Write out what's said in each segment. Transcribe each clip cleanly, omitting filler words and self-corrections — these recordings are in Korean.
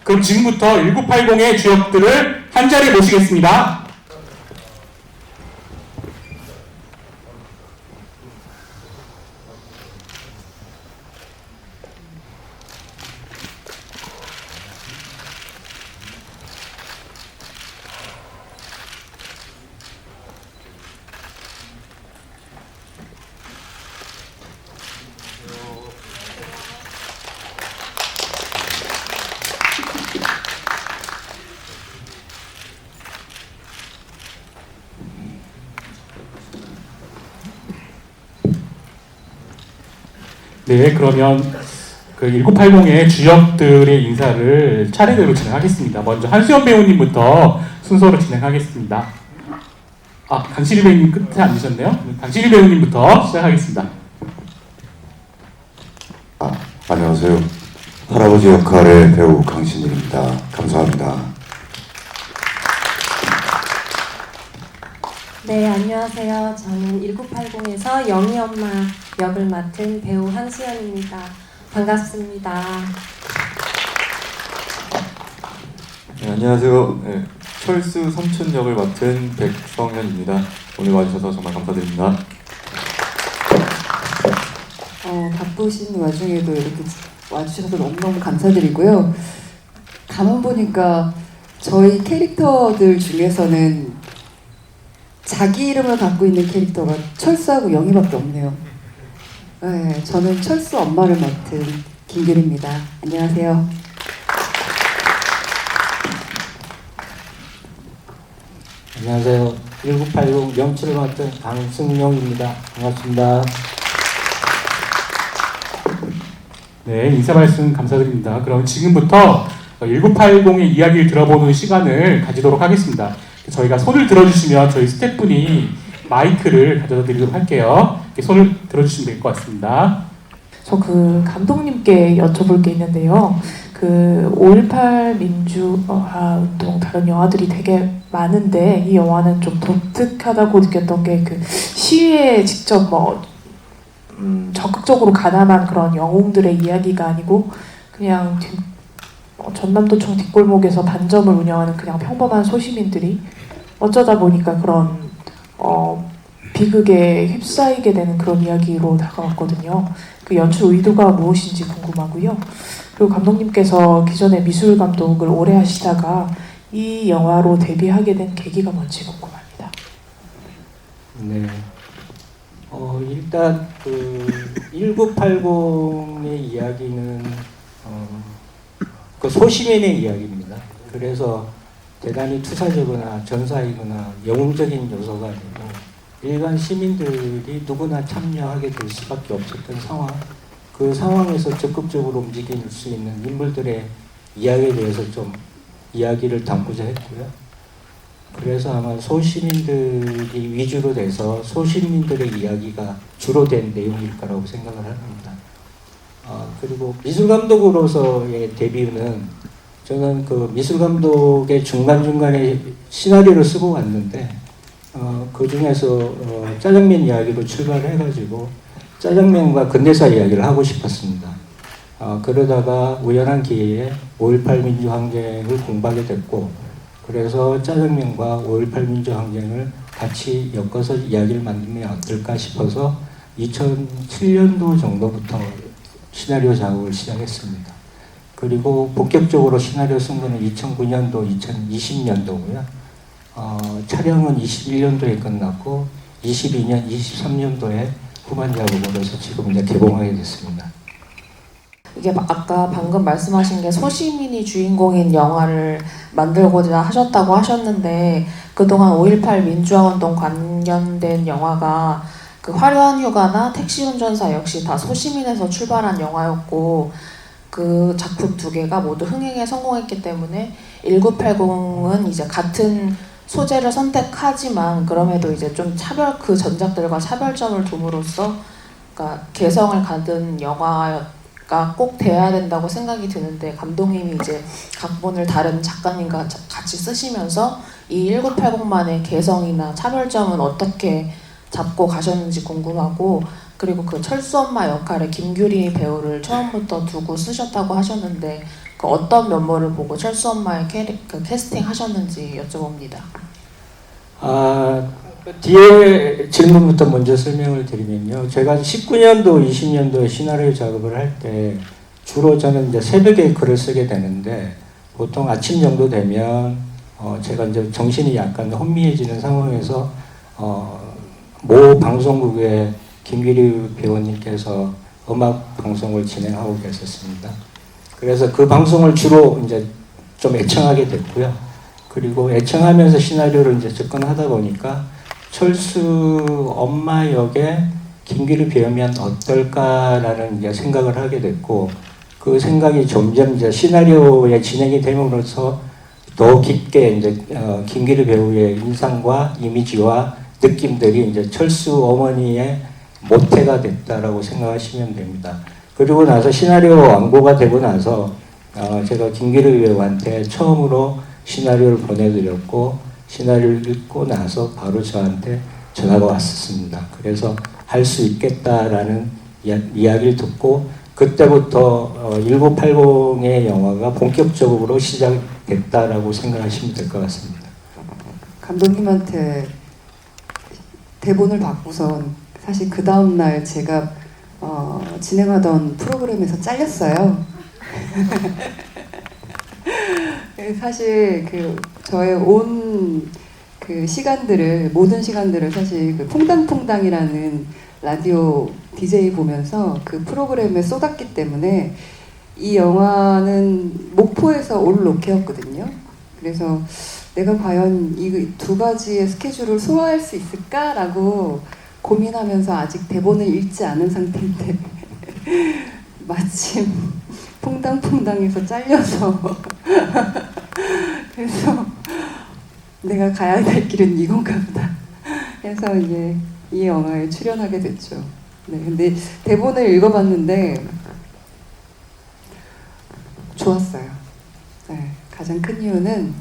그럼 지금부터 1980의 주역들을 한 자리에 모시겠습니다. 네, 그러면 그 1980의 주역들의 인사를 차례대로 진행하겠습니다. 먼저 한수연 배우님부터 순서로 진행하겠습니다. 아, 강실희 배우님 끝에 앉으셨네요. 강실희 배우님부터 시작하겠습니다. 안녕하세요. 할아버지 역할의 배우 강신일입니다. 감사합니다. 네, 안녕하세요. 저는 1980에서 영희 엄마 역을 맡은 배우 한수연입니다. 반갑습니다. 네, 안녕하세요. 철수 삼촌 역을 맡은 백성현입니다. 오늘 와주셔서 정말 감사드립니다. 바쁘신 와중에도 이렇게 와주셔서 너무너무 감사드리고요. 가만 보니까 저희 캐릭터들 중에서는 자기 이름을 갖고 있는 캐릭터가 철수하고 영희밖에 없네요. 네, 저는 철수 엄마를 맡은 김규리입니다. 안녕하세요. 안녕하세요. 1980 명치를 맡은 강승용입니다. 반갑습니다. 네, 인사 말씀 감사드립니다. 그럼 지금부터 1980의 이야기를 들어보는 시간을 가지도록 하겠습니다. 저희가 손을 들어주시면 저희 스태프분이 마이크를 가져다 드리도록 할게요. 이렇게 손을 들어주시면 될 것 같습니다. 저 그 감독님께 여쭤볼 게 있는데요. 그 5.18 민주화 운동 다른 영화들이 되게 많은데 이 영화는 좀 독특하다고 느꼈던 게 그 시위에 직접 적극적으로 가담한 그런 영웅들의 이야기가 아니고 그냥 전남도청 뒷골목에서 반점을 운영하는 그냥 평범한 소시민들이 어쩌다 보니까 그런 비극에 휩싸이게 되는 그런 이야기로 다가왔거든요. 그 연출 의도가 무엇인지 궁금하고요. 그리고 감독님께서 기존에 미술 감독을 오래 하시다가 이 영화로 데뷔하게 된 계기가 뭔지 궁금합니다. 네. 일단 그 1980의 이야기는 그 소시민의 이야기입니다. 그래서 대단히 투사적이나 전사이거나 영웅적인 요소가 아니고 일반 시민들이 누구나 참여하게 될 수밖에 없었던 상황, 그 상황에서 적극적으로 움직일 수 있는 인물들의 이야기에 대해서 좀 이야기를 담고자 했고요. 그래서 아마 소시민들이 위주로 돼서 소시민들의 이야기가 주로 된 내용일 거라고 생각을 합니다. 그리고 미술감독으로서의 데뷔는 저는 그 미술감독의 중간중간에 시나리오를 쓰고 왔는데 그 중에서 짜장면 이야기로 출발을 해가지고 짜장면과 근대사 이야기를 하고 싶었습니다. 그러다가 우연한 기회에 5.18 민주항쟁을 공부하게 됐고 그래서 짜장면과 5.18 민주항쟁을 같이 엮어서 이야기를 만들면 어떨까 싶어서 2007년도 정도부터 시나리오 작업을 시작했습니다. 그리고 본격적으로 시나리오 쓴 거는 2009년도, 2020년도고요. 촬영은 21년도에 끝났고 22년, 23년도에 후반 작업을 해서 지금 이제 개봉하게 됐습니다. 이게 아까 방금 말씀하신 게 소시민이 주인공인 영화를 만들고자 하셨다고 하셨는데 그동안 5.18 민주화운동 관련된 영화가 그 화려한 휴가나 택시운전사 역시 다 소시민에서 출발한 영화였고 그 작품 두 개가 모두 흥행에 성공했기 때문에 1980은 이제 같은 소재를 선택하지만 그럼에도 이제 좀 그 전작들과 차별점을 둠으로써 그러니까 개성을 가진 영화가 꼭 돼야 된다고 생각이 드는데 감독님이 이제 각본을 다른 작가님과 같이 쓰시면서 이 1980만의 개성이나 차별점은 어떻게 잡고 가셨는지 궁금하고 그리고 그 철수 엄마 역할에 김규리 배우를 처음부터 두고 쓰셨다고 하셨는데 그 어떤 면모를 보고 철수 엄마의 그 캐스팅 하셨는지 여쭤봅니다. 뒤에 질문부터 먼저 설명을 드리면요. 제가 19년도, 20년도에 시나리오 작업을 할 때 주로 저는 이제 새벽에 글을 쓰게 되는데 보통 아침 정도 되면 제가 이제 정신이 약간 혼미해지는 상황에서 모 방송국의 김기리 배우님께서 음악 방송을 진행하고 계셨습니다. 그래서 그 방송을 주로 이제 좀 애청하게 됐고요. 그리고 애청하면서 시나리오를 이제 접근하다 보니까 철수 엄마 역에 김기리 배우면 어떨까라는 이제 생각을 하게 됐고, 그 생각이 점점 이제 시나리오에 진행이 됨으로써 더 깊게 이제 김기리 배우의 인상과 이미지와 느낌들이 이제 철수 어머니의 모태가 됐다라고 생각하시면 됩니다. 그리고 나서 시나리오 완고가 되고 나서 제가 김기리 배우한테 처음으로 시나리오를 보내드렸고, 시나리오를 읽고 나서 바로 저한테 전화가 왔었습니다. 그래서 할 수 있겠다라는 이야기를 듣고 그때부터 1980의 영화가 본격적으로 시작됐다라고 생각하시면 될 것 같습니다. 감독님한테 대본을 받고선 사실 그 다음날 제가 진행하던 프로그램에서 잘렸어요. 사실 그 저의 온 그 시간들을, 모든 시간들을 사실 그 퐁당퐁당이라는 라디오 DJ 보면서 그 프로그램에 쏟았기 때문에 이 영화는 목포에서 올 로케였거든요. 그래서 내가 과연 이 두 가지의 스케줄을 소화할 수 있을까라고 고민하면서 아직 대본을 읽지 않은 상태인데 마침 퐁당퐁당에서 잘려서 그래서 내가 가야 될 길은 이건가 보다 해서 이제 이 영화에 출연하게 됐죠. 네, 근데 대본을 읽어봤는데 좋았어요. 네, 가장 큰 이유는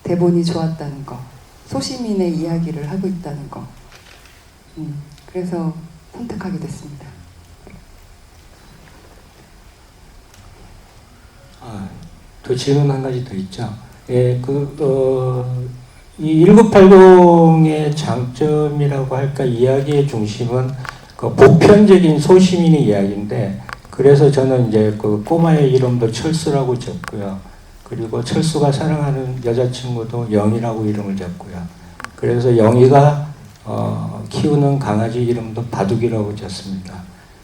대본이 좋았다는 거, 소시민의 이야기를 하고 있다는 거. 그래서 선택하게 됐습니다. 또 질문 한 가지 더 있죠. 예, 이 1980의 장점이라고 할까, 이야기의 중심은 그 보편적인 소시민의 이야기인데, 그래서 저는 이제 그 꼬마의 이름도 철수라고 적고요. 그리고 철수가 사랑하는 여자친구도 영이라고 이름을 적고요. 그래서 영이가 키우는 강아지 이름도 바둑이라고 적습니다.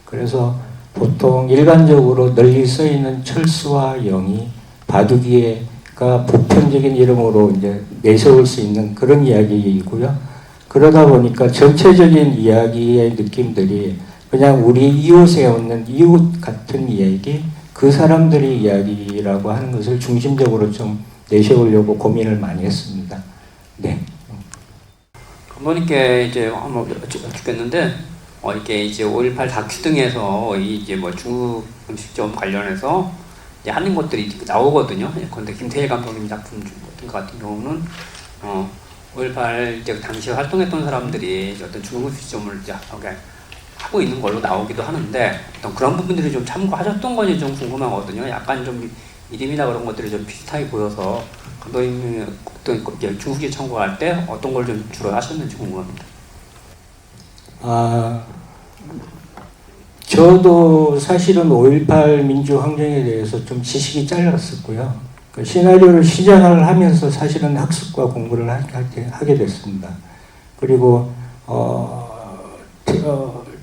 그래서 보통 일반적으로 널리 쓰이는 철수와 영이 바둑이가 보편적인 이름으로 이제 내세울 수 있는 그런 이야기이고요. 그러다 보니까 전체적인 이야기의 느낌들이 그냥 우리 이웃에 없는 이웃 같은 이야기, 그 사람들의 이야기라고 하는 것을 중심적으로 좀 내세우려고 고민을 많이 했습니다. 네. 감독님께 이제 한번 여쭙겠는데, 이게 이제 5.18 다큐 등에서 이제 뭐 중국 음식점 관련해서 이제 하는 것들이 나오거든요. 그런데 김태일 감독님 작품 같은 경우는 5.18 이제 당시 활동했던 사람들이 어떤 중국 음식점을 이제 하고 있는 걸로 나오기도 하는데, 어떤 그런 부분들이 좀 참고하셨던 건지 좀 궁금하거든요. 약간 좀 이름이나 그런 것들이 좀 비슷하게 보여서 감독님이 어떤 중국에 청구할 때 어떤 걸 좀 주로 하셨는지 궁금합니다. 저도 사실은 5.18 민주항쟁에 대해서 좀 지식이 짧았었고요. 그 시나리오를 시작을 하면서 사실은 학습과 공부를 하게 됐습니다. 그리고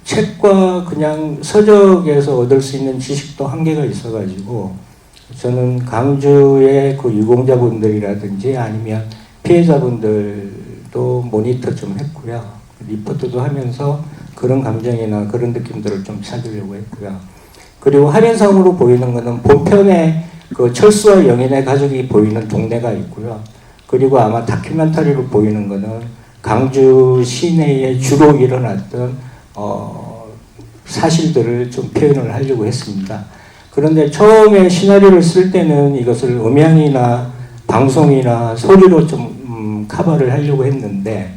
책과 그냥 서적에서 얻을 수 있는 지식도 한계가 있어가지고, 저는 강주의 그 유공자분들이라든지 아니면 피해자분들도 모니터 좀 했고요. 리포트도 하면서 그런 감정이나 그런 느낌들을 좀 찾으려고 했고요. 그리고 화면상으로 보이는 거는 본편에 그 철수와 영인의 가족이 보이는 동네가 있고요. 그리고 아마 다큐멘터리로 보이는 거는 강주 시내에 주로 일어났던 사실들을 좀 표현을 하려고 했습니다. 그런데 처음에 시나리오를 쓸 때는 이것을 음향이나 방송이나 소리로 좀 커버를 하려고 했는데,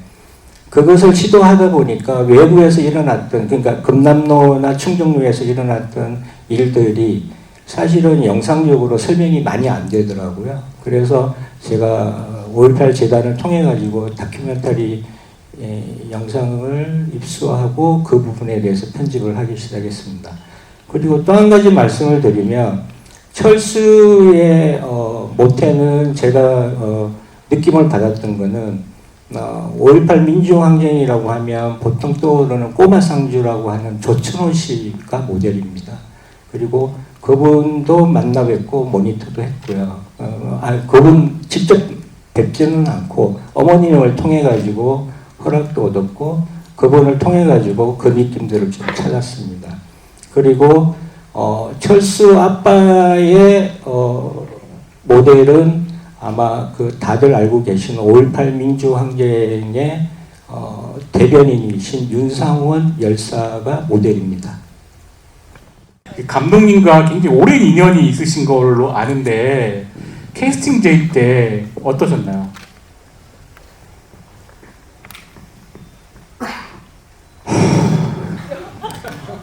그것을 시도하다 보니까 외부에서 일어났던, 그러니까 금남로나 충정로에서 일어났던 일들이 사실은 영상적으로 설명이 많이 안 되더라고요. 그래서 제가 5.18 재단을 통해 가지고 다큐멘터리 영상을 입수하고 그 부분에 대해서 편집을 하기 시작했습니다. 그리고 또 한 가지 말씀을 드리면 철수의 모태는 제가 느낌을 받았던 거는 5.18 민주항쟁이라고 하면 보통 떠오르는 꼬마상주라고 하는 조천호 씨가 모델입니다. 그리고 그분도 만나 뵙고 모니터도 했고요. 그분 직접 뵙지는 않고 어머님을 통해 가지고 허락도 얻었고 그분을 통해 가지고 그 느낌들을 좀 찾았습니다. 그리고 철수 아빠의 모델은 아마 그 다들 알고 계시는 5.18 민주항쟁의 대변인이신 윤상원 열사가 모델입니다. 감독님과 굉장히 오랜 인연이 있으신 걸로 아는데 캐스팅 제의 때 어떠셨나요?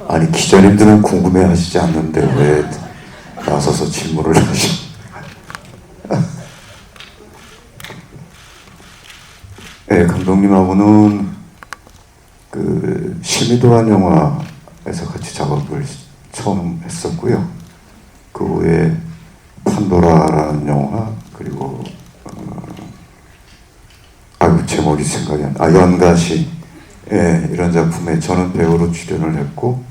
아니 기자님들은 궁금해하시지 않는데 왜 나서서 질문을 하시? 네, 감독님하고는 그 실미도란 영화에서 같이 작업을 처음 했었고요. 그 후에 판도라라는 영화 그리고 제목이 생각이 안 나. 연가시 이런 작품에 저는 배우로 출연을 했고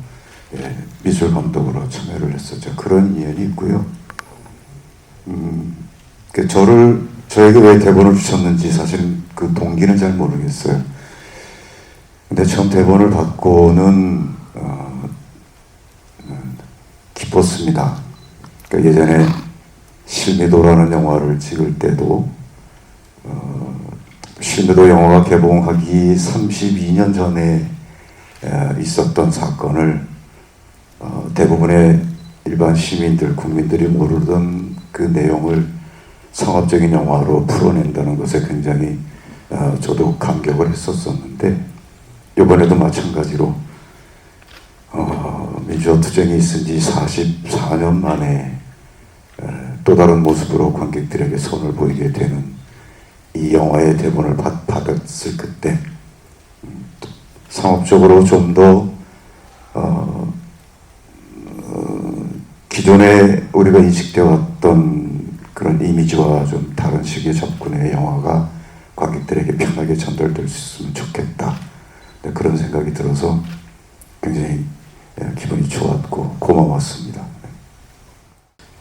미술 감독으로 참여를 했었죠. 그런 인연이 있고요. 저에게 왜 대본을 주셨는지 사실 그 동기는 잘 모르겠어요. 근데 처음 대본을 받고는 기뻤습니다. 그러니까 예전에 실미도라는 영화를 찍을 때도 실미도 영화가 개봉하기 32년 전에 있었던 사건을 대부분의 일반 시민들, 국민들이 모르던 그 내용을 상업적인 영화로 풀어낸다는 것에 굉장히 저도 감격을 했었었는데 이번에도 마찬가지로 민주화 투쟁이 있은 지 44년 만에 또 다른 모습으로 관객들에게 손을 보이게 되는 이 영화의 대본을 받았을 그때 상업적으로 좀 더 기존에 우리가 인식되어 왔던 그런 이미지와 좀 다른 식의 접근의 영화가 관객들에게 편하게 전달될 수 있으면 좋겠다. 네, 그런 생각이 들어서 굉장히 기분이 좋았고 고마웠습니다.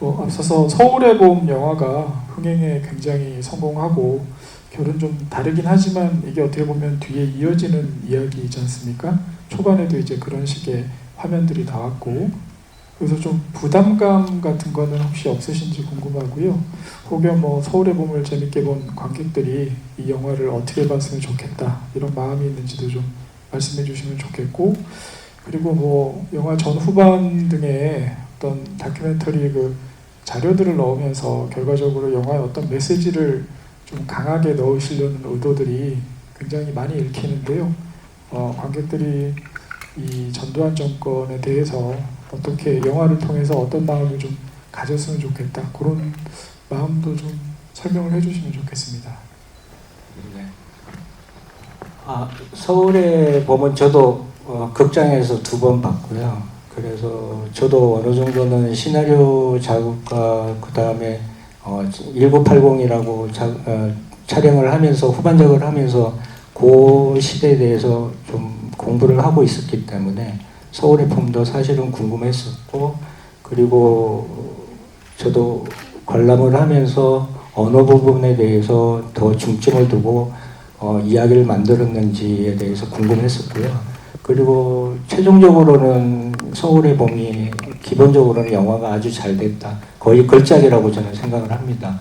앞서서 서울의 봄 영화가 흥행에 굉장히 성공하고 결은 좀 다르긴 하지만 이게 어떻게 보면 뒤에 이어지는 이야기이지 않습니까? 초반에도 이제 그런 식의 화면들이 나왔고 그래서 좀 부담감 같은 거는 혹시 없으신지 궁금하고요. 혹여 뭐 서울의 봄을 재밌게 본 관객들이 이 영화를 어떻게 봤으면 좋겠다 이런 마음이 있는지도 좀 말씀해 주시면 좋겠고 그리고 뭐 영화 전후반 등의 어떤 다큐멘터리 그 자료들을 넣으면서 결과적으로 영화의 어떤 메시지를 좀 강하게 넣으시려는 의도들이 굉장히 많이 읽히는데요. 관객들이 이 전두환 정권에 대해서 어떻게 영화를 통해서 어떤 마음을 좀 가졌으면 좋겠다 그런 마음도 좀 설명을 해주시면 좋겠습니다. 네. 서울에 보면 저도 극장에서 2번 봤고요. 그래서 저도 어느 정도는 시나리오 작업과 그 다음에 1980이라고 촬영을 하면서 후반작을 하면서 그 시대에 대해서 좀 공부를 하고 있었기 때문에 서울의 봄도 사실은 궁금했었고 그리고 저도 관람을 하면서 어느 부분에 대해서 더 중점을 두고 이야기를 만들었는지에 대해서 궁금했었고요. 그리고 최종적으로는 서울의 봄이 기본적으로는 영화가 아주 잘 됐다. 거의 걸작이라고 저는 생각을 합니다.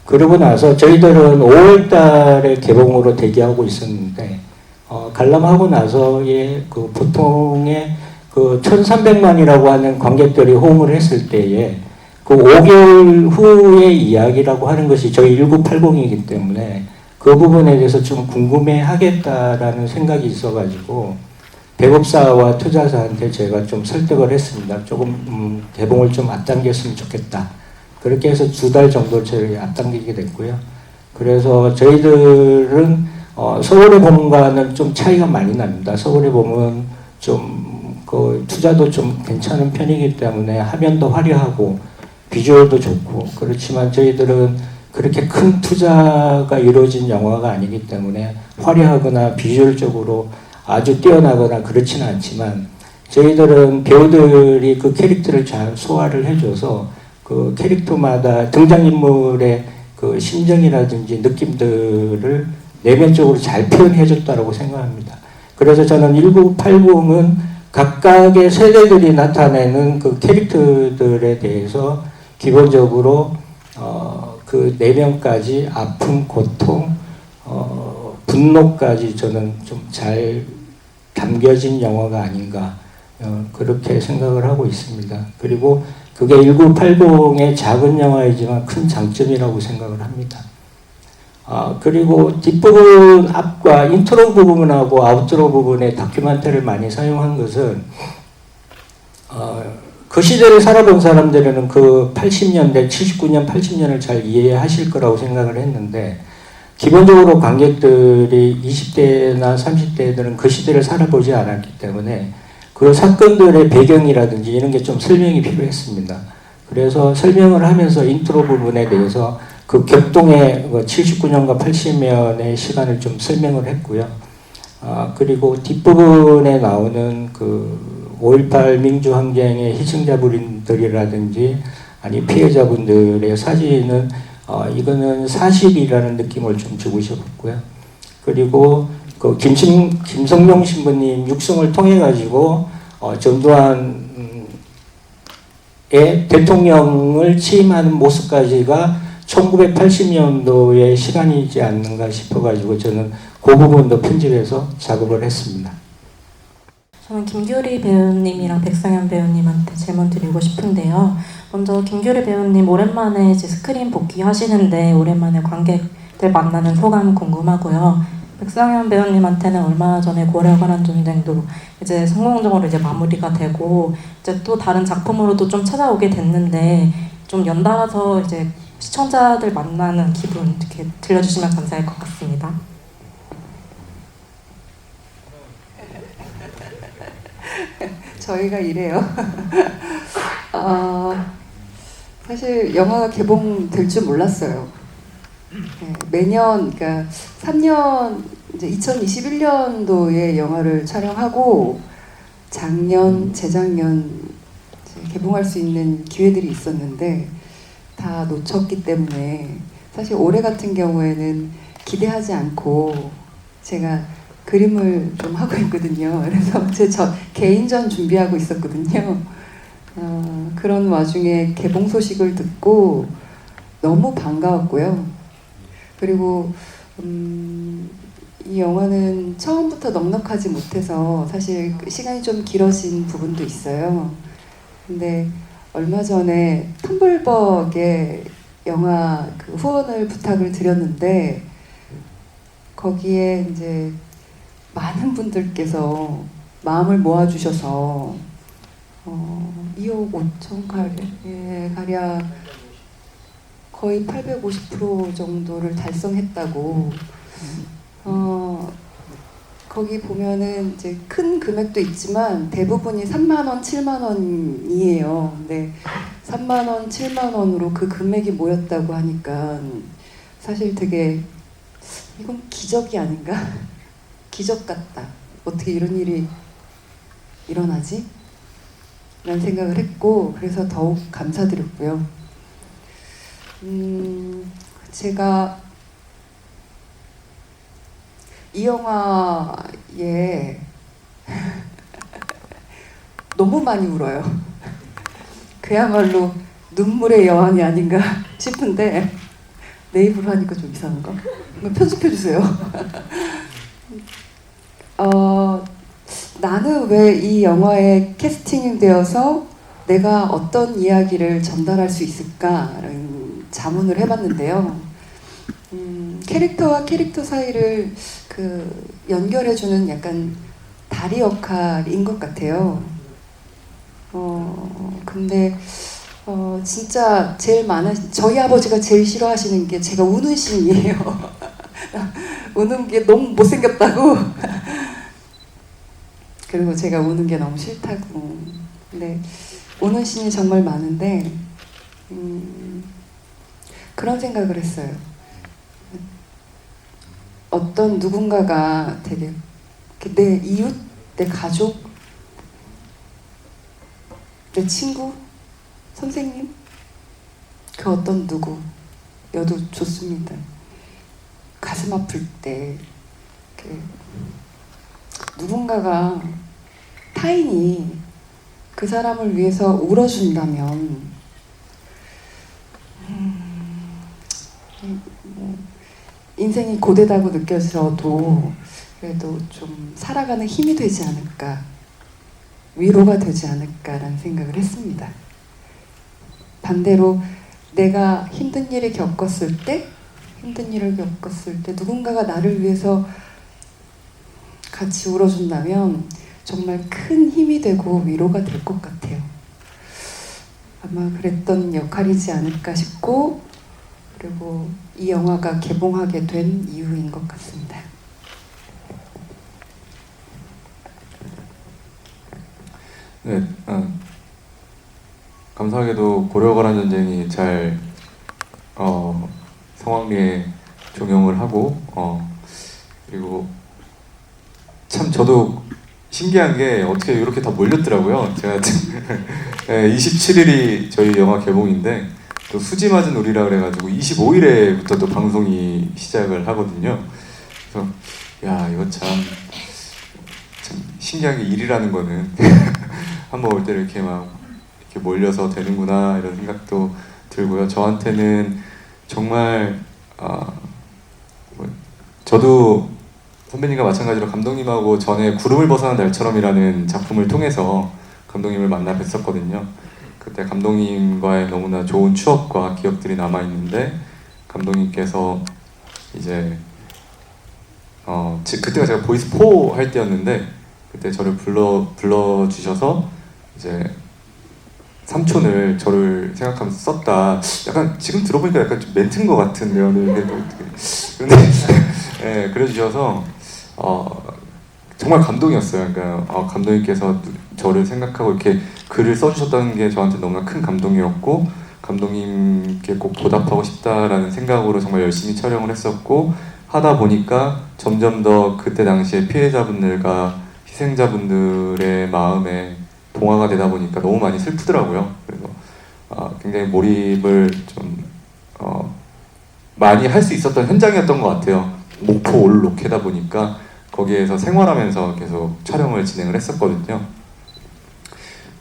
그러고 나서 저희들은 5월 달에 개봉으로 대기하고 있었는데 관람하고 나서의 그 보통의 그 1,300만이라고 하는 관객들이 호응을 했을 때에 그 5개월 후의 이야기라고 하는 것이 저희 1980이기 때문에 그 부분에 대해서 좀 궁금해 하겠다라는 생각이 있어가지고 배급사와 투자사한테 제가 좀 설득을 했습니다. 조금 개봉을 좀 앞당겼으면 좋겠다. 그렇게 해서 2달 정도 저희 앞당기게 됐고요. 그래서 저희들은 서울의 봄과는 좀 차이가 많이 납니다. 서울의 봄은 좀 그 투자도 좀 괜찮은 편이기 때문에 화면도 화려하고 비주얼도 좋고, 그렇지만 저희들은 그렇게 큰 투자가 이루어진 영화가 아니기 때문에 화려하거나 비주얼적으로 아주 뛰어나거나 그렇지는 않지만, 저희들은 배우들이 그 캐릭터를 잘 소화를 해줘서 그 캐릭터마다 등장인물의 그 심정이라든지 느낌들을 내면적으로 잘 표현해줬다고 생각합니다. 그래서 저는 1980은 각각의 세대들이 나타내는 그 캐릭터들에 대해서 기본적으로 그 내면까지 아픔, 고통, 분노까지 저는 좀 잘 담겨진 영화가 아닌가 그렇게 생각을 하고 있습니다. 그리고 그게 1980의 작은 영화이지만 큰 장점이라고 생각을 합니다. 그리고 뒷부분 앞과 인트로 부분하고 아웃트로 부분에 다큐멘터리를 많이 사용한 것은 그 시대를 살아본 사람들은 그 80년대, 79년, 80년을 잘 이해하실 거라고 생각을 했는데, 기본적으로 관객들이 20대나 30대들은 그 시대를 살아보지 않았기 때문에 그 사건들의 배경이라든지 이런 게 좀 설명이 필요했습니다. 그래서 설명을 하면서 인트로 부분에 대해서 그 격동의 79년과 80년의 시간을 좀 설명을 했고요. 그리고 뒷부분에 나오는 그 5.18 민주항쟁의 희생자분들이라든지 아니 피해자분들의 사진은 이거는 사실이라는 느낌을 좀 주고 싶었고요. 그리고 그 김성룡 신부님 육성을 통해 가지고 전두환의 대통령을 취임하는 모습까지가 1980년도의 시간이지 않는가 싶어가지고 저는 그 부분도 편집해서 작업을 했습니다. 저는 김규리 배우님이랑 백상현 배우님한테 질문 드리고 싶은데요. 먼저 김규리 배우님 오랜만에 이제 스크린 복귀하시는데 오랜만에 관객들 만나는 소감 궁금하고요. 백상현 배우님한테는 얼마 전에 고려에 관한 전쟁도 이제 성공적으로 이제 마무리가 되고 이제 또 다른 작품으로도 좀 찾아오게 됐는데 좀 연달아서 이제 시청자들 만나는 기분 이렇게 들려주시면 감사할 것 같습니다. 저희가 이래요. 사실 영화가 개봉될 줄 몰랐어요. 네, 매년, 그러니까 3년, 이제 2021년도에 영화를 촬영하고 작년, 재작년 이제 개봉할 수 있는 기회들이 있었는데 다 놓쳤기 때문에 사실 올해 같은 경우에는 기대하지 않고 제가 그림을 좀 하고 있거든요. 그래서 저 개인전 준비하고 있었거든요. 그런 와중에 개봉 소식을 듣고 너무 반가웠고요. 그리고 이 영화는 처음부터 넉넉하지 못해서 사실 시간이 좀 길어진 부분도 있어요. 근데 얼마 전에 텀블벅에 영화 그 후원을 부탁을 드렸는데 거기에 이제 많은 분들께서 마음을 모아주셔서 2억 5천 가량 거의 850% 정도를 달성했다고. 거기 보면은 이제 큰 금액도 있지만 대부분이 3만 원, 7만 원이에요. 근데 3만 원, 7만 원으로 그 금액이 모였다고 하니까 사실 되게 이건 기적이 아닌가? 기적 같다. 어떻게 이런 일이 일어나지? 라는 생각을 했고 그래서 더욱 감사드렸고요. 제가 이 영화에 너무 많이 울어요. 그야말로 눈물의 여왕이 아닌가 싶은데 내 입으로 하니까 좀 이상한가? 편집해주세요. 나는 왜 이 영화에 캐스팅이 되어서 내가 어떤 이야기를 전달할 수 있을까라는 자문을 해봤는데요. 캐릭터와 캐릭터 사이를 그 연결해주는 약간 다리 역할인 것 같아요. 근데 진짜 제일 저희 아버지가 제일 싫어하시는 게 제가 우는 씬이에요. 우는 게 너무 못생겼다고. 그리고 제가 우는 게 너무 싫다고. 근데 우는 씬이 정말 많은데 그런 생각을 했어요. 어떤 누군가가 되게 내 이웃, 내 가족, 내 친구, 선생님, 그 어떤 누구여도 좋습니다. 가슴 아플 때 누군가가 타인이 그 사람을 위해서 울어준다면 인생이 고되다고 느껴져도 그래도 좀 살아가는 힘이 되지 않을까, 위로가 되지 않을까라는 생각을 했습니다. 반대로 내가 힘든 일을 겪었을 때 누군가가 나를 위해서 같이 울어준다면 정말 큰 힘이 되고 위로가 될 것 같아요. 아마 그랬던 역할이지 않을까 싶고, 그리고 이 영화가 개봉하게 된 이유인 것 같습니다. 네, 감사하게도 고려거란 전쟁이 잘 성황리에 종영을 하고 그리고 참 저도 신기한 게 어떻게 이렇게 다 몰렸더라고요. 제가 27일이 저희 영화 개봉인데 또 수지 맞은 우리라 그래가지고 25일에부터 또 방송이 시작을 하거든요. 그래서 야 이거 참 신기한 게 일이라는 거는 한번 올 때 이렇게 몰려서 되는구나 이런 생각도 들고요. 저한테는 정말 저도 선배님과 마찬가지로 감독님하고 전에 구름을 벗어난 날처럼이라는 작품을 통해서 감독님을 만나 뵀었거든요. 그때 감독님과의 너무나 좋은 추억과 기억들이 남아 있는데 감독님께서 이제 그때가 제가 보이스 4 할 때였는데 그때 저를 불러 주셔서 이제 삼촌을 저를 생각하면서 썼다. 약간 지금 들어보니까 약간 좀 멘트인 것 같은데요. 그런데 네, 그래 주셔서 정말 감동이었어요. 그러니까 감독님께서 저를 생각하고 이렇게 글을 써주셨다는 게 저한테 너무나 큰 감동이었고 감독님께 꼭 보답하고 싶다라는 생각으로 정말 열심히 촬영을 했었고 하다 보니까 점점 더 그때 당시에 피해자분들과 희생자분들의 마음에 동화가 되다 보니까 너무 많이 슬프더라고요. 그래서 굉장히 몰입을 좀 많이 할 수 있었던 현장이었던 것 같아요. 목포 올 로케다 보니까 거기에서 생활하면서 계속 촬영을 진행을 했었거든요.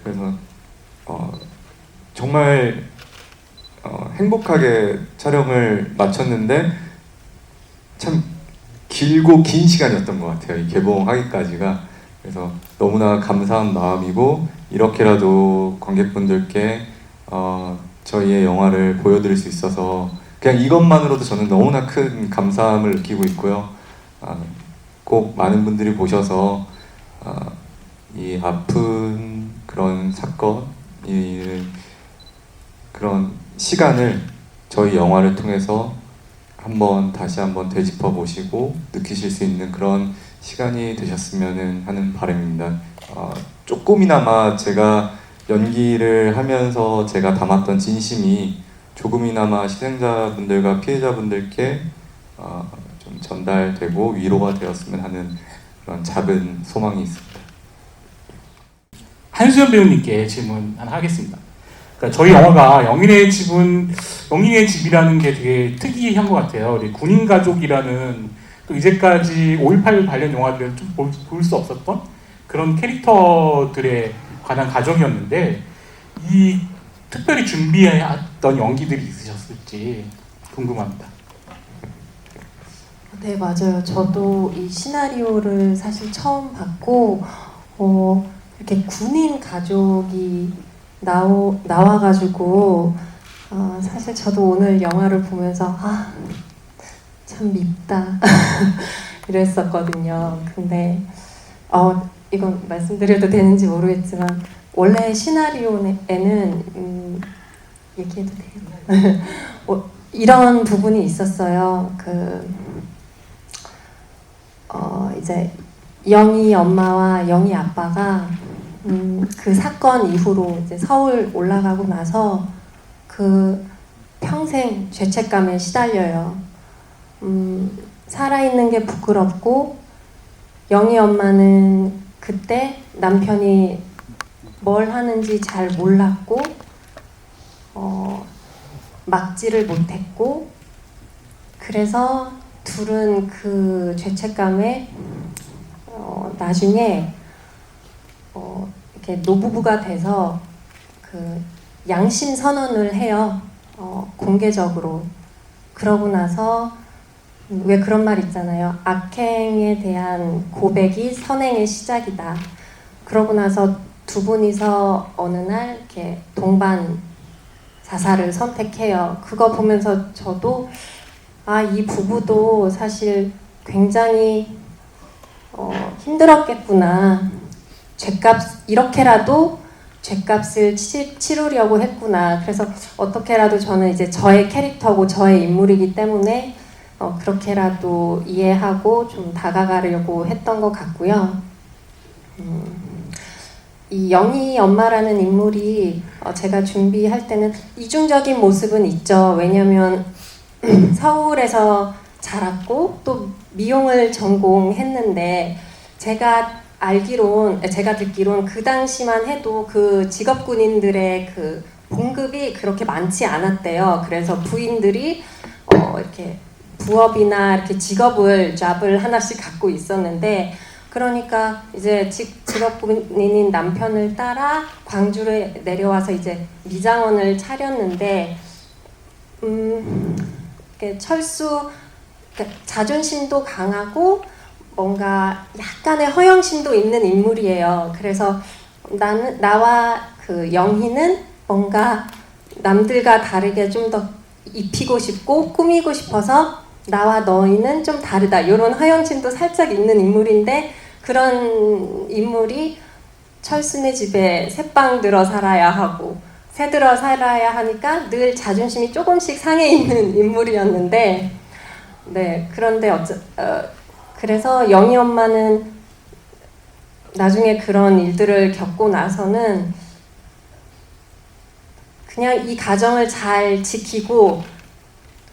그래서 정말 행복하게 촬영을 마쳤는데 참 길고 긴 시간이었던 것 같아요. 이 개봉하기까지가. 그래서 너무나 감사한 마음이고 이렇게라도 관객분들께 저희의 영화를 보여드릴 수 있어서 그냥 이것만으로도 저는 너무나 큰 감사함을 느끼고 있고요. 꼭 많은 분들이 보셔서 이 아픈 그런 사건, 그런 시간을 저희 영화를 통해서 다시 한번 되짚어 보시고 느끼실 수 있는 그런 시간이 되셨으면 하는 바람입니다. 조금이나마 제가 연기를 하면서 제가 담았던 진심이 조금이나마 희생자분들과 피해자분들께 좀 전달되고 위로가 되었으면 하는 그런 작은 소망이 있습니다. 한수연 배우님께 질문 하나 하겠습니다. 그러니까 저희 영화가 영인의 집이라는 게 되게 특이한 것 같아요. 우리 군인 가족이라는 또 이제까지 5.18 관련 영화들은 좀 볼 수 없었던 그런 캐릭터들에 관한 가정이었는데 이 특별히 준비해왔던 연기들이 있으셨을지 궁금합니다. 네, 맞아요. 저도 이 시나리오를 사실 처음 봤고 이렇게 군인 가족이 나와가지고 사실 저도 오늘 영화를 보면서 참 밉다 이랬었거든요. 근데 이건 말씀드려도 되는지 모르겠지만 원래 시나리오에는 얘기해도 돼요? 이런 부분이 있었어요. 이제 영희 엄마와 영희 아빠가 그 사건 이후로 이제 서울 올라가고 나서 평생 죄책감에 시달려요. 살아있는 게 부끄럽고 영희 엄마는 그때 남편이 뭘 하는지 잘 몰랐고 막지를 못했고 그래서 둘은 그 죄책감에 나중에 이렇게 노부부가 돼서 양심 선언을 해요. 공개적으로. 그러고 나서 왜 그런 말 있잖아요. 악행에 대한 고백이 선행의 시작이다. 그러고 나서 두 분이서 어느 날 이렇게 동반 자살을 선택해요. 그거 보면서 저도 이 부부도 사실 굉장히 힘들었겠구나. 이렇게라도 죗값을 치르려고 했구나. 그래서 어떻게라도 저는 이제 저의 캐릭터고 저의 인물이기 때문에 그렇게라도 이해하고 좀 다가가려고 했던 것 같고요. 이 영희 엄마라는 인물이 제가 준비할 때는 이중적인 모습은 있죠. 왜냐면 서울에서 자랐고 또 미용을 전공했는데 제가 듣기론 그 당시만 해도 그 직업군인들의 그 봉급이 그렇게 많지 않았대요. 그래서 부인들이 이렇게 부업이나 이렇게 잡을 하나씩 갖고 있었는데 그러니까 이제 직업군인인 남편을 따라 광주에 내려와서 이제 미장원을 차렸는데 철수 자존심도 강하고 뭔가 약간의 허영심도 있는 인물이에요. 그래서 나와 그 영희는 뭔가 남들과 다르게 좀 더 입히고 싶고 꾸미고 싶어서 나와 너희는 좀 다르다. 이런 허영심도 살짝 있는 인물인데 그런 인물이 철수네 집에 새빵 들어 살아야 하고 새 들어 살아야 하니까 늘 자존심이 조금씩 상해 있는 인물이었는데 네, 그런데 그래서 영희 엄마는 나중에 그런 일들을 겪고 나서는 그냥 이 가정을 잘 지키고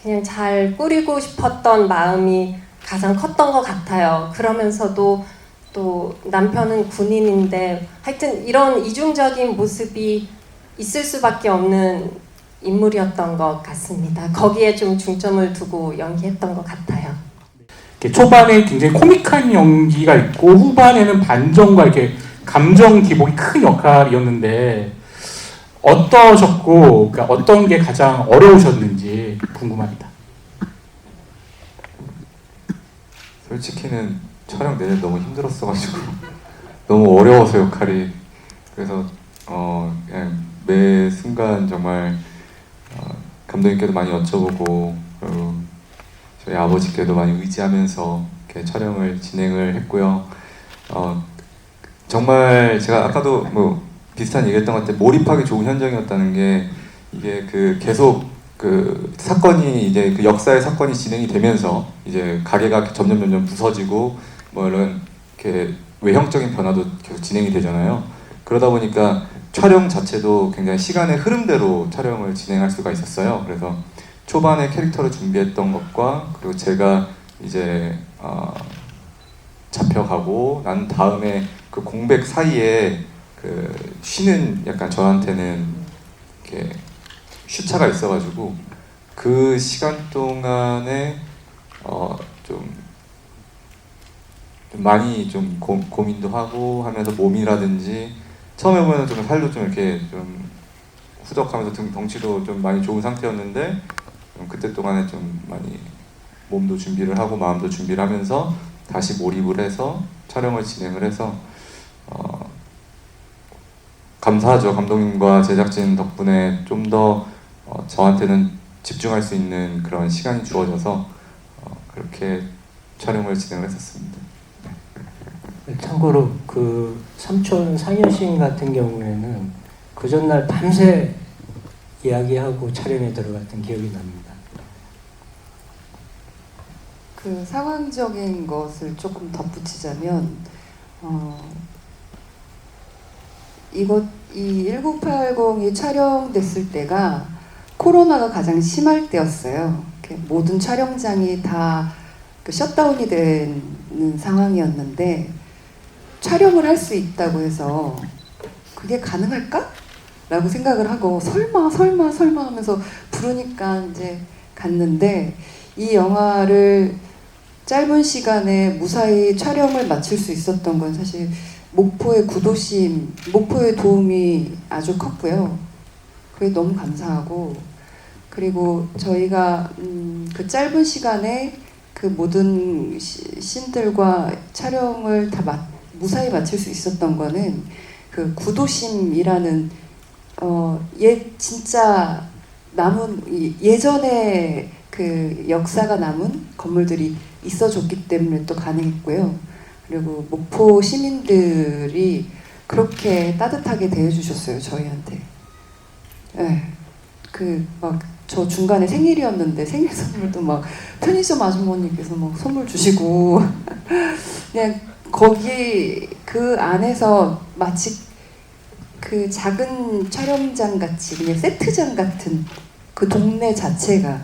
그냥 잘 꾸리고 싶었던 마음이 가장 컸던 것 같아요. 그러면서도 또 남편은 군인인데 하여튼 이런 이중적인 모습이 있을 수밖에 없는 인물이었던 것 같습니다. 거기에 좀 중점을 두고 연기했던 것 같아요. 초반에 굉장히 코믹한 연기가 있고 후반에는 반전과 이렇게 감정 기복이 큰 역할이었는데 어떠셨고 그러니까 어떤 게 가장 어려우셨는지 궁금합니다. 솔직히는 촬영 내내 너무 힘들었어가지고 너무 어려워서 역할이 그래서 그냥 매 순간 정말 감독님께도 많이 여쭤보고 그리고 저희 아버지께도 많이 의지하면서 이렇게 촬영을 진행을 했고요. 정말 제가 아까도 뭐 비슷한 얘기했던 것 같아요. 몰입하기 좋은 현장이었다는 게 이게 계속 사건이 이제 그 역사의 사건이 진행이 되면서 이제 가게가 점점 부서지고 뭐 이런 이렇게 외형적인 변화도 계속 진행이 되잖아요. 그러다 보니까 촬영 자체도 굉장히 시간의 흐름대로 촬영을 진행할 수가 있었어요. 그래서 초반에 캐릭터를 준비했던 것과 그리고 제가 이제 잡혀가고 난 다음에 그 공백 사이에 쉬는 약간 저한테는 이렇게 슈차가 있어가지고 그 시간 동안에 좀 많이 좀 고민도 하고 하면서 몸이라든지 처음에 보면 좀 살도 좀 이렇게 좀 후덕하면서 덩치도 좀 많이 좋은 상태였는데 그때 동안에 좀 많이 몸도 준비를 하고 마음도 준비를 하면서 다시 몰입을 해서 촬영을 진행을 해서 감사하죠. 감독님과 제작진 덕분에 좀 더 저한테는 집중할 수 있는 그런 시간이 주어져서 그렇게 촬영을 진행을 했었습니다. 참고로 그 삼촌 상여신 같은 경우에는 그 전날 밤새 이야기하고 촬영에 들어갔던 기억이 납니다. 그 상황적인 것을 조금 덧붙이자면 이 1980이 촬영됐을 때가 코로나가 가장 심할 때였어요. 모든 촬영장이 다 셧다운이 되는 상황이었는데 촬영을 할 수 있다고 해서 그게 가능할까? 라고 생각을 하고 설마 하면서 부르니까 이제 갔는데 이 영화를 짧은 시간에 무사히 촬영을 마칠 수 있었던 건 사실 목포의 구도심, 목포의 도움이 아주 컸고요. 그게 너무 감사하고 그리고 저희가 그 짧은 시간에 그 모든 씬들과 촬영을 다 무사히 마칠 수 있었던 거는 그 구도심이라는 진짜 남은 예전에 그 역사가 남은 건물들이 있어줬기 때문에 또 가능했고요. 그리고 목포 시민들이 그렇게 따뜻하게 대해주셨어요, 저희한테. 네. 저 중간에 생일이었는데 생일 선물도 막 편의점 아주머니께서 막 선물 주시고 그냥 거기 그 안에서 마치 그 작은 촬영장 같이 그냥 세트장 같은 그 동네 자체가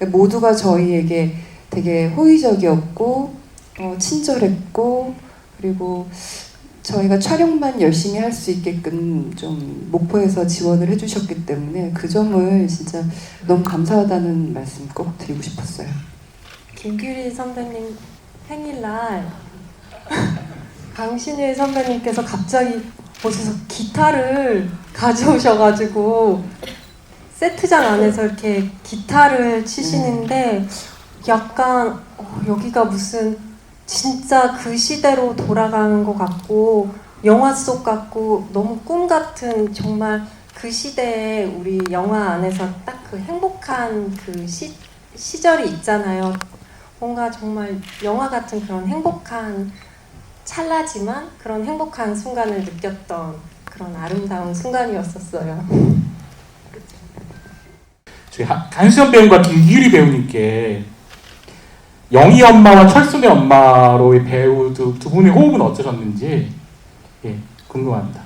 모두가 저희에게 되게 호의적이었고 친절했고 그리고 저희가 촬영만 열심히 할 수 있게끔 좀 목포에서 지원을 해주셨기 때문에 그 점을 진짜 너무 감사하다는 말씀 꼭 드리고 싶었어요. 김규리 선배님 생일날 강신일 선배님께서 갑자기 어디서 기타를 가져오셔가지고 세트장 안에서 이렇게 기타를 치시는데 약간 여기가 무슨 진짜 그 시대로 돌아가는 것 같고 영화 속 같고 너무 꿈 같은 정말 그 시대에 우리 영화 안에서 딱 그 행복한 그 시절이 있잖아요. 뭔가 정말 영화 같은 그런 행복한 찰나지만 그런 행복한 순간을 느꼈던 그런 아름다운 순간이었었어요. 저희 강수연 배우과 김기율이 배우님께 영희 엄마와 철순의 엄마로의 배우 두 분의 호흡은 어떠셨는지 궁금합니다.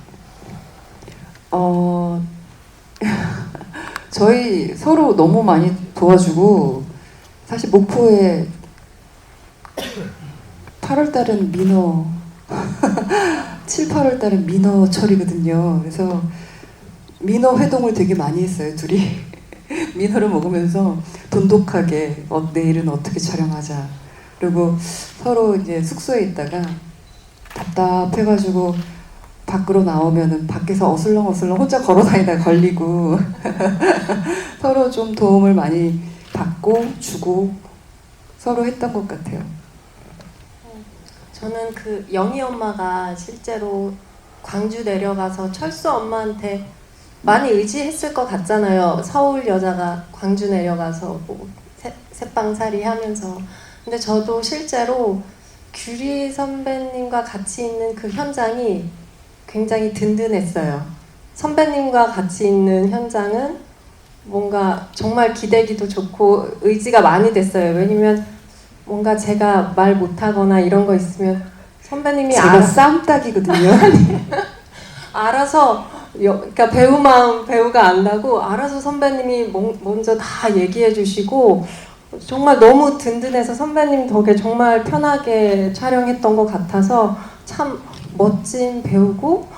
저희 서로 너무 많이 도와주고 사실 목포에 8월달은 민어 7, 8월달은 민어철이거든요. 그래서 민어 회동을 되게 많이 했어요, 둘이. 민어를 먹으면서 돈독하게 내일은 어떻게 촬영하자. 그리고 서로 이제 숙소에 있다가 답답해가지고 밖으로 나오면은 밖에서 어슬렁어슬렁 혼자 걸어다니다가 걸리고 서로 좀 도움을 많이 받고 주고 서로 했던 것 같아요. 저는 그 영희 엄마가 실제로 광주 내려가서 철수 엄마한테 많이 의지했을 것 같잖아요. 서울 여자가 광주 내려가서 뭐 새빵살이 하면서. 근데 저도 실제로 규리 선배님과 같이 있는 그 현장이 굉장히 든든했어요. 선배님과 같이 있는 현장은 뭔가 정말 기대기도 좋고 의지가 많이 됐어요. 왜냐면 뭔가 제가 말 못하거나 이런 거 있으면 선배님이 제가 쌈딱이거든요. 알아서 그러니까 배우가 안다고 알아서 선배님이 먼저 다 얘기해 주시고 정말 너무 든든해서 선배님 덕에 정말 편하게 촬영했던 것 같아서 참 멋진 배우고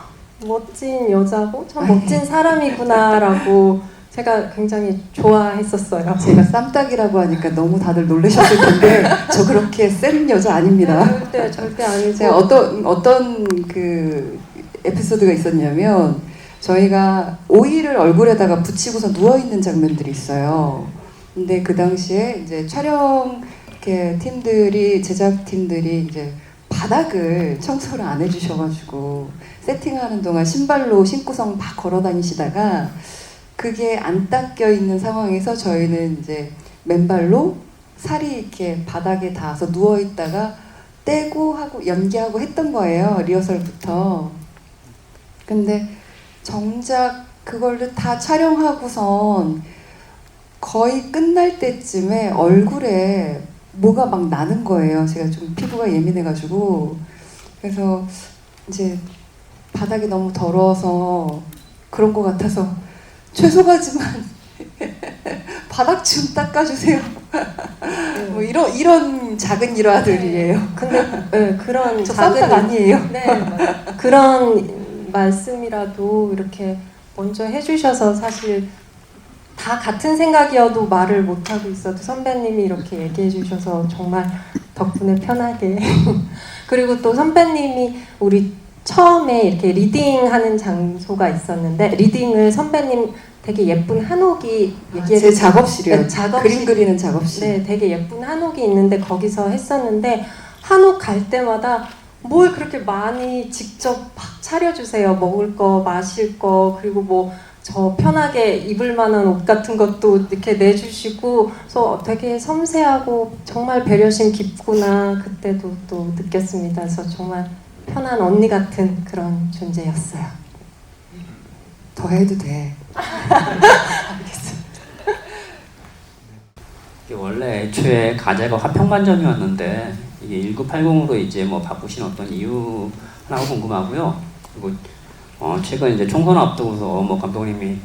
멋진 여자고 참 멋진 사람이구나라고 제가 굉장히 좋아했었어요. 제가 쌈딱이라고 하니까 너무 다들 놀라셨을 텐데 저 그렇게 센 여자 아닙니다. 절대 아니고. 제가 어떤 그 에피소드가 있었냐면 저희가 오일을 얼굴에다가 붙이고서 누워 있는 장면들이 있어요. 근데 그 당시에 이제 촬영 팀들이 제작 팀들이 이제 바닥을 청소를 안 해주셔가지고 세팅하는 동안 신발로 신고서 막 걸어 다니시다가 그게 안 닦여 있는 상황에서 저희는 이제 맨발로 살이 이렇게 바닥에 닿아서 누워 있다가 떼고 하고 연기하고 했던 거예요. 리허설부터. 근데 정작 그거를 다 촬영하고선 거의 끝날 때쯤에 얼굴에 뭐가 막 나는 거예요. 제가 좀 피부가 예민해가지고. 그래서 이제 바닥이 너무 더러워서 그런 것 같아서 죄송하지만 바닥 좀 닦아주세요. 뭐 이런 작은 일화들이에요. 근데 네, 그런 저 쌈딱 아니에요. 네, 맞아요. 그런 말씀이라도 이렇게 먼저 해주셔서 사실 다 같은 생각이어도 말을 못 하고 있어도 선배님이 이렇게 얘기해 주셔서 정말 덕분에 편하게 그리고 또 선배님이 우리 처음에 이렇게 리딩하는 장소가 있었는데 리딩을 선배님 되게 예쁜 한옥이 제 작업실이요. 네, 작업실. 그림 그리는 작업실. 네, 되게 예쁜 한옥이 있는데 거기서 했었는데 한옥 갈 때마다 뭘 그렇게 많이 직접 막 차려주세요. 먹을 거, 마실 거, 그리고 뭐 저 편하게 입을 만한 옷 같은 것도 이렇게 내주시고 그래서 되게 섬세하고 정말 배려심 깊구나 그때도 또 느꼈습니다. 그래서 정말 편한 언니 같은 그런 존재였어요. 더 해도 돼. 이게 원래 애초에 가제가 화평반점이었는데 이게 1980으로 이제 뭐 바꾸신 어떤 이유 하나가 궁금하고요. 그리고 최근 이제 총선 앞두고서 뭐 감독님이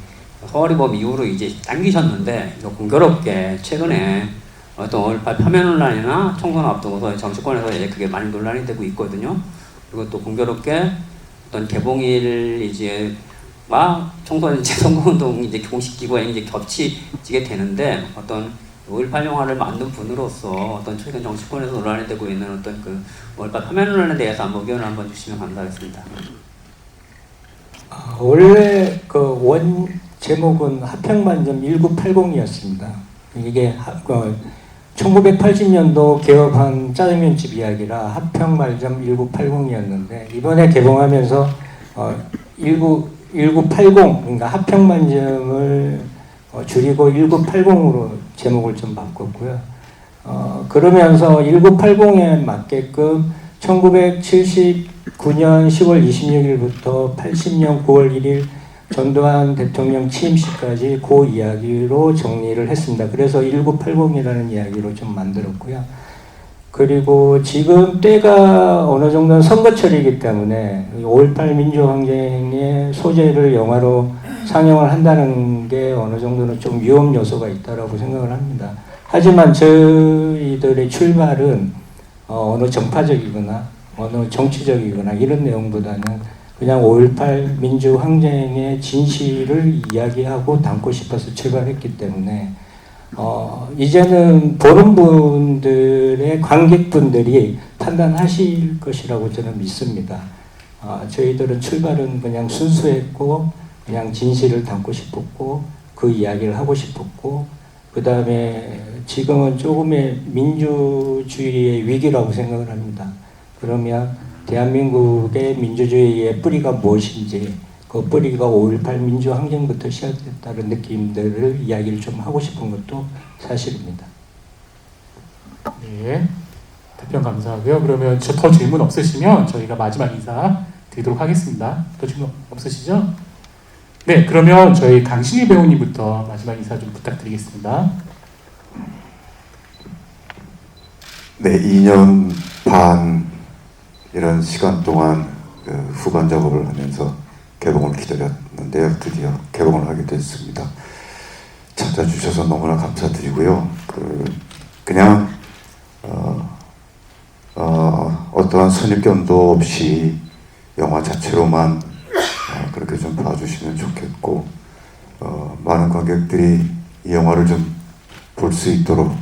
서울이법 이후로 이제 당기셨는데 공교롭게 최근에 어떤 5.18 파면 논란이나 총선 앞두고서 정치권에서 이제 그게 많이 논란이 되고 있거든요. 그리고 또 공교롭게 어떤 개봉일 이제 와 총선 이제 선거운동 이제 공식 기구에 이제 겹치게 되는데 어떤 5.18 영화를 만든 분으로서 어떤 최근 정치권에서 논란이 되고 있는 어떤 그 5.18 파면 논란에 대해서 한번 의견을 한번 주시면 감사하겠습니다. 원래 그 원 제목은 하평반점 1980이었습니다. 이게 1980년도 개업한 짜장면집 이야기라 하평반점 1980이었는데 이번에 개봉하면서 1980 그러니까 하평반점을 줄이고 1980으로 제목을 좀 바꿨고요. 그러면서 1980에 맞게끔 1979년 10월 26일부터 80년 9월 1일 전두환 대통령 취임식까지 그 이야기로 정리를 했습니다. 그래서 1980이라는 이야기로 좀 만들었고요. 그리고 지금 때가 어느 정도는 선거철이기 때문에 5.18 민주항쟁의 소재를 영화로 상영을 한다는 게 어느 정도는 좀 위험 요소가 있다고 생각을 합니다. 하지만 저희들의 출발은 어느 정파적이거나 어느 정치적이거나 이런 내용보다는 그냥 5.18 민주항쟁의 진실을 이야기하고 담고 싶어서 출발했기 때문에 이제는 보는 분들의 관객분들이 판단하실 것이라고 저는 믿습니다. 저희들은 출발은 그냥 순수했고 그냥 진실을 담고 싶었고 그 이야기를 하고 싶었고 그 다음에 지금은 조금의 민주주의의 위기라고 생각을 합니다. 그러면 대한민국의 민주주의의 뿌리가 무엇인지 그 뿌리가 5.18 민주항쟁부터 시작됐다는 느낌들을 이야기를 좀 하고 싶은 것도 사실입니다. 네, 답변 감사하고요. 그러면 더 질문 없으시면 저희가 마지막 인사 드리도록 하겠습니다. 더 질문 없으시죠? 네, 그러면 저희 강신희 배우님부터 마지막 인사 좀 부탁드리겠습니다. 네, 2년 반 이런 시간 동안 후반 작업을 하면서 개봉을 기다렸는데요. 드디어 개봉을 하게 됐습니다. 찾아주셔서 너무나 감사드리고요. 그냥 어떠한 선입견도 없이 영화 자체로만 그렇게 좀 봐주시면 좋겠고 많은 관객들이 이 영화를 좀 볼 수 있도록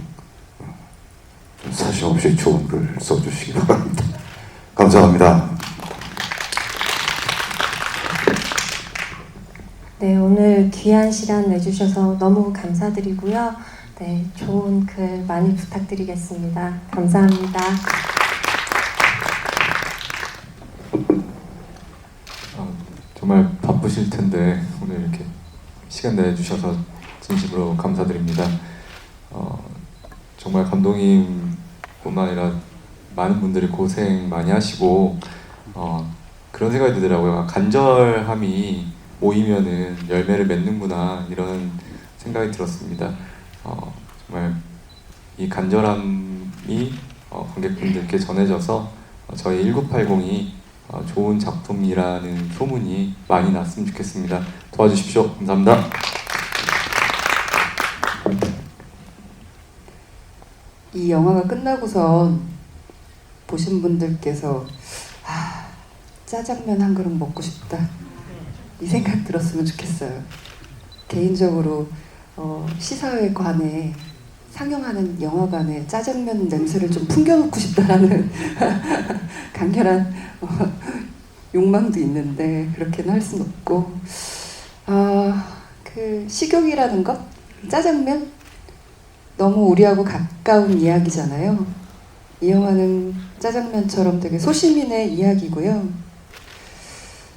사심 없이 좋은 글 써주시기 바랍니다. 감사합니다. 네, 오늘 귀한 시간 내주셔서 너무 감사드리고요. 네, 좋은 글 많이 부탁드리겠습니다. 감사합니다. 정말 바쁘실 텐데 오늘 이렇게 시간 내주셔서 진심으로 감사드립니다. 정말 감독님뿐만 아니라 많은 분들이 고생 많이 하시고 그런 생각이 들더라고요. 간절함이 모이면은 열매를 맺는구나 이런 생각이 들었습니다. 정말 이 간절함이 관객분들께 전해져서 저희 1980이 좋은 작품이라는 소문이 많이 났으면 좋겠습니다. 도와주십시오. 감사합니다. 이 영화가 끝나고선 보신 분들께서 짜장면 한 그릇 먹고 싶다 이 생각 들었으면 좋겠어요. 개인적으로 시사회 관에 상영하는 영화관에 짜장면 냄새를 좀 풍겨놓고 싶다라는 강렬한 욕망도 있는데 그렇게는 할 수는 없고 그 식욕이라는 것? 짜장면? 너무 우리하고 가까운 이야기잖아요. 이 영화는 짜장면처럼 되게 소시민의 이야기고요.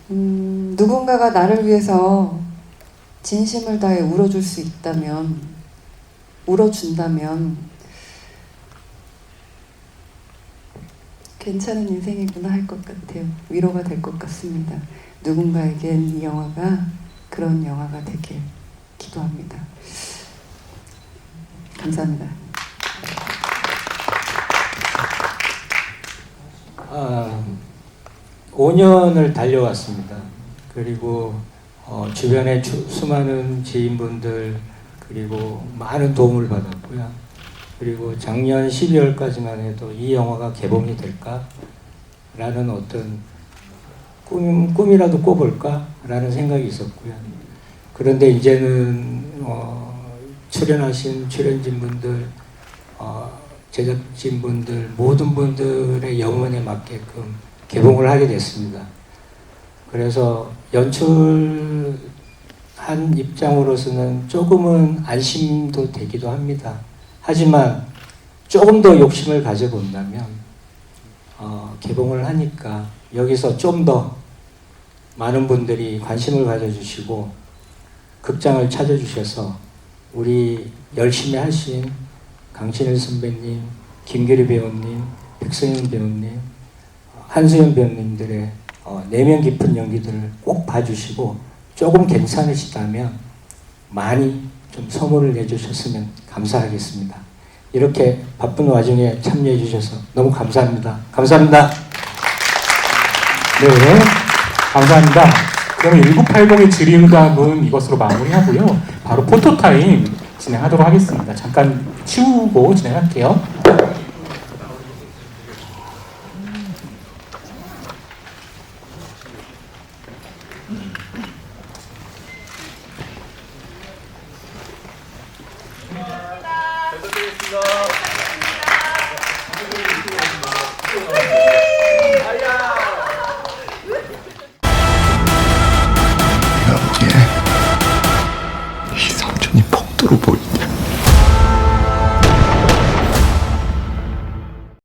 누군가가 나를 위해서 진심을 다해 울어줄 수 있다면, 울어준다면 괜찮은 인생이구나 할 것 같아요. 위로가 될 것 같습니다. 누군가에겐 이 영화가 그런 영화가 되길 기도합니다. 감사합니다. 5년을 달려왔습니다. 그리고 주변에 수많은 지인분들 그리고 많은 도움을 받았고요. 그리고 작년 12월까지만 해도 이 영화가 개봉이 될까라는 어떤 꿈이라도 꿔볼까라는 생각이 있었고요. 그런데 이제는 출연하신 출연진분들, 제작진분들 모든 분들의 염원에 맞게끔 개봉을 하게 됐습니다. 그래서 연출한 입장으로서는 조금은 안심도 되기도 합니다. 하지만 조금 더 욕심을 가져본다면 개봉을 하니까 여기서 좀 더 많은 분들이 관심을 가져주시고 극장을 찾아주셔서 우리 열심히 하신 강신일 선배님, 김규리 배우님, 백성현 배우님, 한수연 배우님들의 내면 깊은 연기들을 꼭 봐주시고 조금 괜찮으시다면 많이 좀 소문을 내주셨으면 감사하겠습니다. 이렇게 바쁜 와중에 참여해 주셔서 너무 감사합니다. 감사합니다. 네, 감사합니다. 그러면 1980의 질의응답은 이것으로 마무리하고요. 바로 포토타임 진행하도록 하겠습니다. 잠깐 치우고 진행할게요.